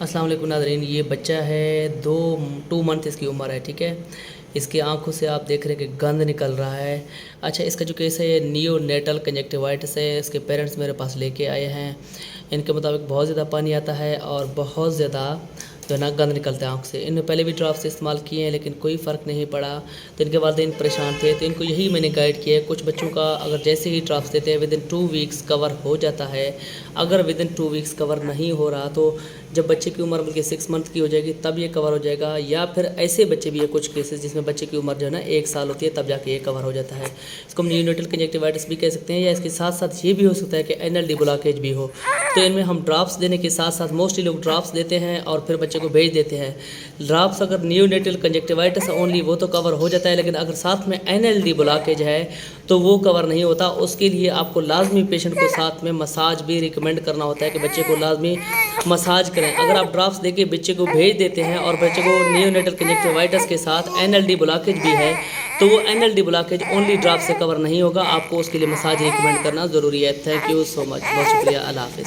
अस्सलाम वालेकुम नाज़रीन, ये बच्चा है 2 मंथ इसकी उम्र है। ठीक है, इसकी आंखों से आप देख रहे हैं कि गंद निकल रहा है। अच्छा, इसका जो केस है ये नियोनेटल कंजक्टिवाइटिस है। इसके पेरेंट्स मेरे पास लेके आए हैं। इनके मुताबिक बहुत ज़्यादा पानी आता है और बहुत ज़्यादा जो है ना गंद निकलता है आँख से। इन्होंने पहले भी ड्रॉप्स इस्तेमाल किए हैं लेकिन कोई फ़र्क नहीं पड़ा, तो इनके वालिदैन परेशान थे। तो इनको यही मैंने गाइड किया है। कुछ बच्चों का अगर जैसे ही ड्रॉप्स देते हैं विदिन 2 वीक्स कवर हो जाता है। अगर विदिन 2 वीक्स कवर नहीं हो रहा तो जब बच्चे की उम्र बल्कि 6 मंथ की हो जाएगी तब ये कवर हो जाएगा, या फिर ऐसे बच्चे भी है कुछ केसेस जिसमें बच्चे की उम्र जो है ना 1 साल होती है तब जाके ये कवर हो जाता है। इसको हम नियोनेटल कंजक्टिवाइटिस भी कह सकते हैं, या इसके साथ साथ ये भी हो सकता है कि एनल डी ब्लॉकेज भी हो। तो इनमें हम ड्रॉप्स देने के साथ साथ मोस्टली लोग ड्रॉप्स देते हैं और फिर बच्चे को भेज देते हैं। ड्रॉप्स अगर नियोनेटल कंजक्टिवाइटिस ओनली वो तो कवर हो जाता है, लेकिन अगर साथ में एनल डी ब्लॉकेज है तो वो कवर नहीं होता। उसके लिए आपको लाजमी पेशेंट को साथ में मसाज भी रिकमेंड करना होता है कि बच्चे को लाजमी मसाज करें। अगर आप ड्रॉप्स देके बच्चे को भेज देते हैं और बच्चे को नियोनेटल कंजक्टिवाइटिस के साथ एनएलडी ब्लॉकेज भी है तो वो एनएलडी ब्लॉकेज ओनली ड्रॉप से कवर नहीं होगा। आपको उसके लिए मसाज रिकमेंड करना ज़रूरी है। थैंक यू सो मच, बहुत शुक्रिया, अल्लाह हाफ़िज़।